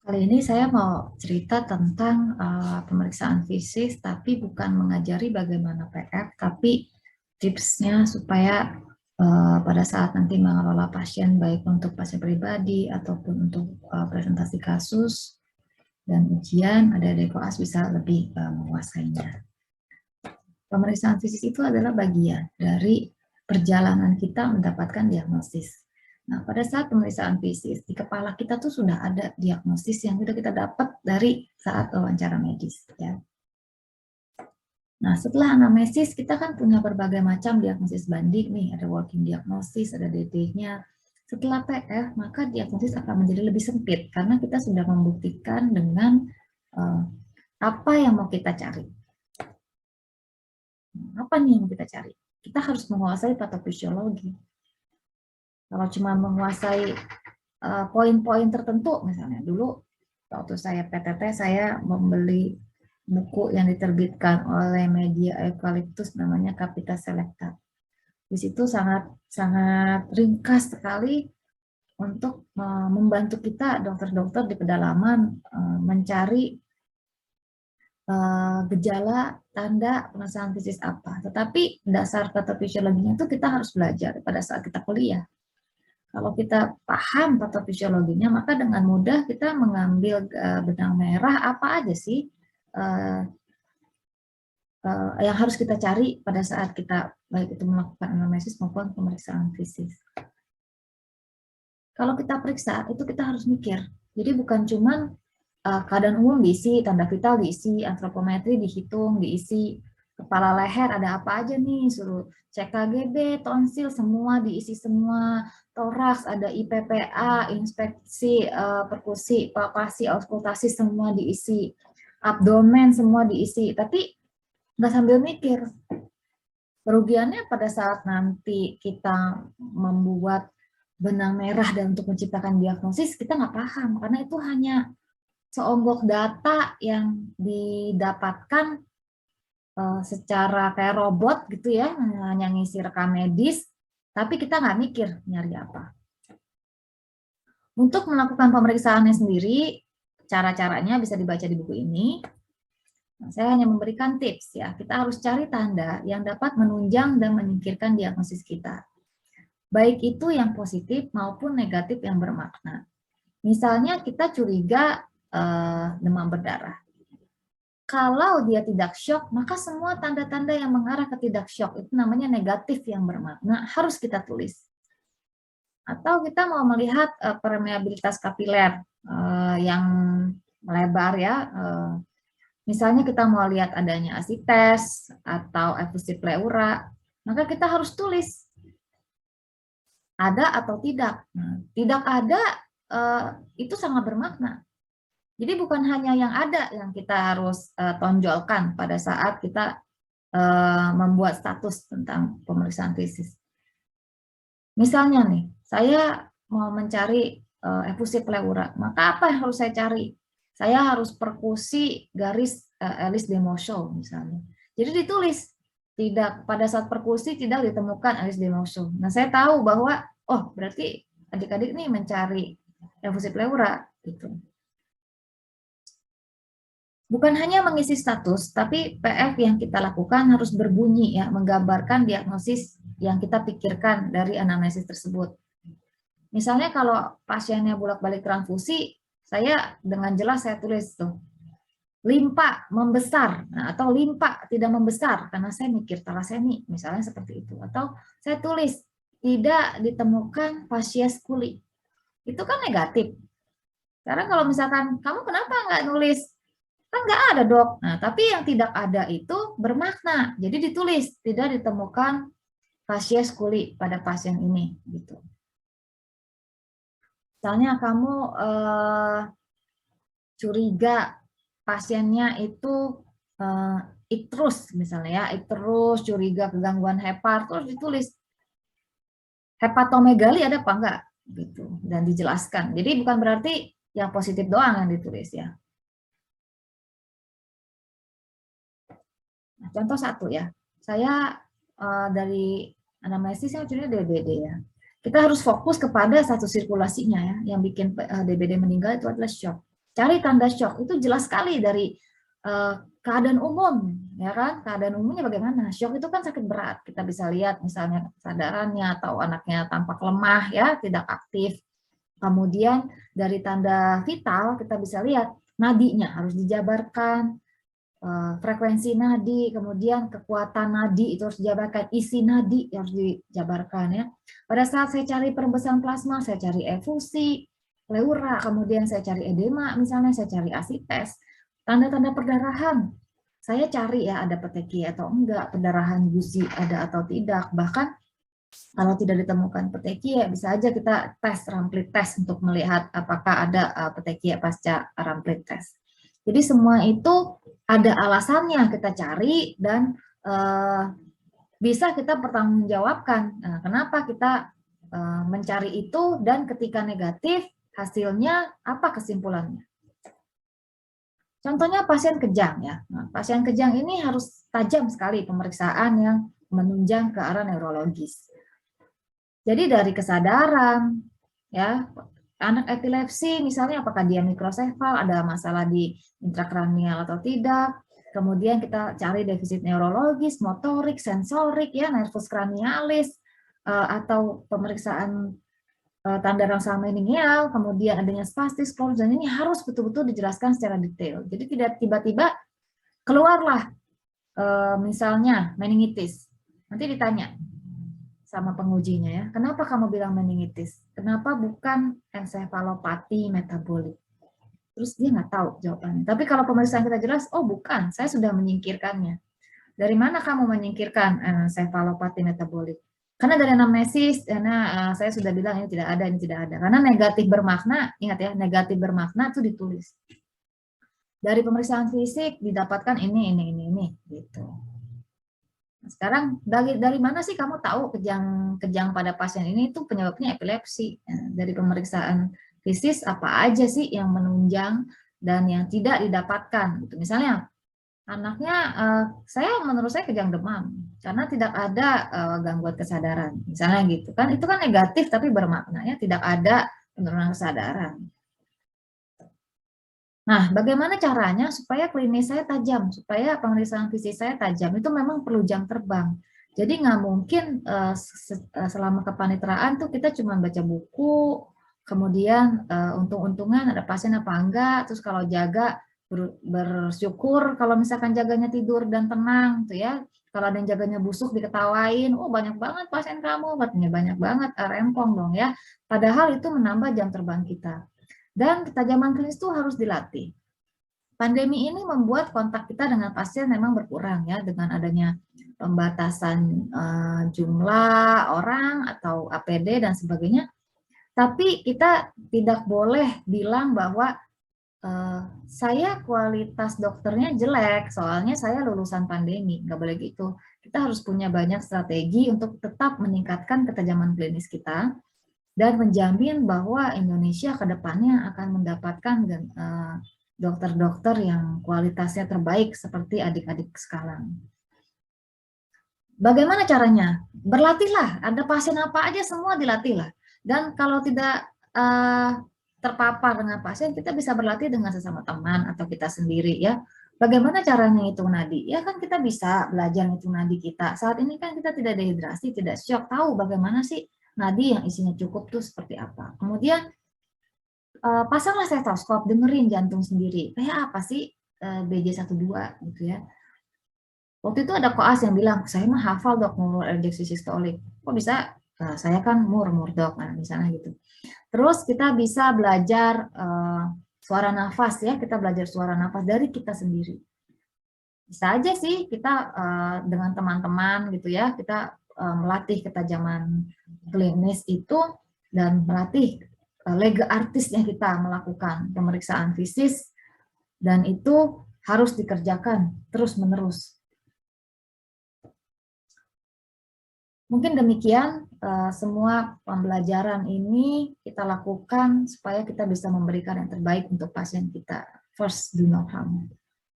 Kali ini saya mau cerita tentang pemeriksaan fisik, tapi bukan mengajari bagaimana PF, tapi tipsnya supaya pada saat nanti mengelola pasien, baik untuk pasien pribadi ataupun untuk presentasi kasus dan ujian, adik-adik koas bisa lebih menguasainya. Pemeriksaan fisik itu adalah bagian dari perjalanan kita mendapatkan diagnosis. Nah, pada saat pemeriksaan fisik, di kepala kita tuh sudah ada diagnosis yang sudah kita dapat dari saat wawancara medis. Ya. Nah, setelah anamnesis, kita kan punya berbagai macam diagnosis banding nih, ada working diagnosis, ada DT-nya. Setelah PF, maka diagnosis akan menjadi lebih sempit, karena kita sudah membuktikan dengan apa yang mau kita cari. Apa nih yang kita cari? Kita harus menguasai patofisiologi. Kalau cuma menguasai poin-poin tertentu, misalnya dulu waktu saya PTT, saya membeli buku yang diterbitkan oleh media Eucalyptus namanya Capita Selecta. Di situ sangat sangat ringkas sekali untuk membantu kita dokter-dokter di pedalaman mencari gejala tanda pemeriksaan fisik apa. Tetapi dasar patofisiologinya itu kita harus belajar pada saat kita kuliah. Kalau kita paham patofisiologinya, maka dengan mudah kita mengambil benang merah apa aja sih yang harus kita cari pada saat kita baik itu melakukan anamnesis maupun pemeriksaan fisik. Kalau kita periksa, itu kita harus mikir. Jadi bukan cuma keadaan umum diisi, tanda vital diisi, antropometri dihitung, diisi, kepala leher ada apa aja nih, suruh cek KGB, tonsil semua diisi semua, toraks ada IPPA, inspeksi, perkusi, palpasi, auskultasi semua diisi, abdomen semua diisi, tapi nggak sambil mikir. Kerugiannya pada saat nanti kita membuat benang merah dan untuk menciptakan diagnosis, kita nggak paham, karena itu hanya seonggok data yang didapatkan secara kayak robot gitu ya, hanya ngisi rekam medis, tapi kita nggak mikir nyari apa. Untuk melakukan pemeriksaannya sendiri, cara-caranya bisa dibaca di buku ini. Nah, saya hanya memberikan tips ya, kita harus cari tanda yang dapat menunjang dan menyingkirkan diagnosis kita. Baik itu yang positif maupun negatif yang bermakna. Misalnya kita curiga demam berdarah. Kalau dia tidak shock, maka semua tanda-tanda yang mengarah ke tidak shock itu namanya negatif yang bermakna, harus kita tulis. Atau kita mau melihat permeabilitas kapiler yang melebar ya. Misalnya kita mau lihat adanya asites atau efusi pleura, maka kita harus tulis ada atau tidak. Nah, tidak ada itu sangat bermakna. Jadi bukan hanya yang ada yang kita harus tonjolkan pada saat kita membuat status tentang pemeriksaan fisik. Misalnya nih, saya mau mencari efusi pleura, maka apa yang harus saya cari? Saya harus perkusi garis Elis Demoso misalnya. Jadi ditulis, tidak pada saat perkusi tidak ditemukan Elis Demoso. Nah, saya tahu bahwa oh berarti adik-adik nih mencari efusi pleura gitu. Bukan hanya mengisi status, tapi PF yang kita lakukan harus berbunyi ya, menggambarkan diagnosis yang kita pikirkan dari anamnesis tersebut. Misalnya kalau pasiennya bolak-balik transfusi, saya dengan jelas saya tulis tuh, limpa membesar, nah, atau limpa tidak membesar, karena saya mikir talasemi, misalnya seperti itu. Atau saya tulis, tidak ditemukan fasies kuli. Itu kan negatif. Sekarang kalau misalkan, kamu kenapa nggak nulis? Kan nggak ada dok. Nah, tapi yang tidak ada itu bermakna. Jadi ditulis, tidak ditemukan fasies kuli pada pasien ini. Gitu. Misalnya kamu curiga pasiennya itu ikterus misalnya ya, ikterus, curiga kegangguan hepar, terus ditulis hepatomegali ada apa enggak gitu dan dijelaskan. Jadi bukan berarti yang positif doang yang ditulis ya. Nah, contoh satu ya, saya dari anamnesis yang curiga DBD ya. Kita harus fokus kepada satu sirkulasinya ya, yang bikin DBD meninggal itu adalah shock. cari tanda shock, itu jelas sekali dari keadaan umum, ya kan? Keadaan umumnya bagaimana? Shock itu kan sakit berat. Kita bisa lihat misalnya kesadarannya atau anaknya tampak lemah, ya, tidak aktif. Kemudian dari tanda vital kita bisa lihat nadinya harus dijabarkan, frekuensi nadi, kemudian kekuatan nadi itu harus dijabarkan, isi nadi harus dijabarkan, ya. Pada saat saya cari perbesaran plasma, saya cari efusi, pleura, kemudian saya cari edema, misalnya saya cari asites, tanda-tanda perdarahan. Saya cari ya ada petekia atau enggak, perdarahan gusi ada atau tidak, bahkan kalau tidak ditemukan petekia, bisa aja kita tes Ramplit test untuk melihat apakah ada petekia pasca Ramplit test. Jadi semua itu ada alasannya kita cari dan bisa kita pertanggungjawabkan. Nah, kenapa kita mencari itu dan ketika negatif hasilnya apa kesimpulannya? Contohnya pasien kejang ya. Nah, pasien kejang ini harus tajam sekali pemeriksaan yang menunjang ke arah neurologis. Jadi dari kesadaran, ya, anak epilepsi misalnya apakah dia mikrosefal, ada masalah di intrakranial atau tidak, kemudian kita cari defisit neurologis, motorik, sensorik, ya, nervus cranialis, atau pemeriksaan tanda rangsa meningeal, kemudian adanya spastis, dan ini harus betul-betul dijelaskan secara detail. Jadi tidak tiba-tiba keluarlah misalnya meningitis, nanti ditanya sama pengujinya, ya, kenapa kamu bilang meningitis? Kenapa bukan ensefalopati metabolik? Terus dia nggak tahu jawabannya. Tapi kalau pemeriksaan kita jelas, oh bukan, saya sudah menyingkirkannya. Dari mana kamu menyingkirkan ensefalopati metabolik? Karena dari anamnesis, karena saya sudah bilang ini tidak ada, ini tidak ada. Karena negatif bermakna, ingat ya, negatif bermakna itu ditulis. Dari pemeriksaan fisik didapatkan ini, gitu. Nah, sekarang dari mana sih kamu tahu kejang pada pasien ini itu penyebabnya epilepsi? Dari pemeriksaan fisik apa aja sih yang menunjang dan yang tidak didapatkan? Gitu. Misalnya anaknya, menurut saya kejang demam karena tidak ada gangguan kesadaran, misalnya gitu kan? Itu kan negatif tapi bermakna ya tidak ada penurunan kesadaran. Nah, bagaimana caranya supaya klinis saya tajam, supaya pemeriksaan fisik saya tajam? Itu memang perlu jam terbang. Jadi nggak mungkin selama kepanitraan tuh kita cuma baca buku, kemudian untung-untungan ada pasien apa enggak, terus kalau jaga bersyukur kalau misalkan jaganya tidur dan tenang, tuh ya. Kalau ada yang jaganya busuk diketawain, oh banyak banget pasien kamu, katanya banyak banget, rempong dong ya. Padahal itu menambah jam terbang kita. Dan ketajaman klinis itu harus dilatih. Pandemi ini membuat kontak kita dengan pasien memang berkurang ya dengan adanya pembatasan jumlah orang atau APD dan sebagainya. Tapi kita tidak boleh bilang bahwa saya kualitas dokternya jelek, soalnya saya lulusan pandemi. Nggak boleh gitu. Kita harus punya banyak strategi untuk tetap meningkatkan ketajaman klinis kita dan menjamin bahwa Indonesia ke depannya akan mendapatkan dokter-dokter yang kualitasnya terbaik seperti adik-adik sekarang. Bagaimana caranya? Berlatihlah, ada pasien apa aja semua dilatihlah. Dan kalau tidak terpapar dengan pasien, kita bisa berlatih dengan sesama teman atau kita sendiri ya. Bagaimana caranya hitung nadi? Ya kan kita bisa belajar hitung nadi kita. Saat ini kan kita tidak dehidrasi, tidak syok, tahu bagaimana sih nadi yang isinya cukup tuh seperti apa. Kemudian pasanglah stetoskop, dengerin jantung sendiri. Kayak apa sih BJ12 gitu ya. Waktu itu ada koas yang bilang, saya mah hafal dok murmur ejeksi sistolik. Kok bisa? Saya kan murmur dok, nah, misalnya gitu. Terus kita bisa belajar suara nafas ya, kita belajar suara nafas dari kita sendiri. Bisa aja sih kita dengan teman-teman gitu ya, kita melatih ketajaman klinis itu dan melatih lega artisnya kita melakukan pemeriksaan fisik dan itu harus dikerjakan terus-menerus. Mungkin demikian semua pembelajaran ini kita lakukan supaya kita bisa memberikan yang terbaik untuk pasien kita. First, do no harm.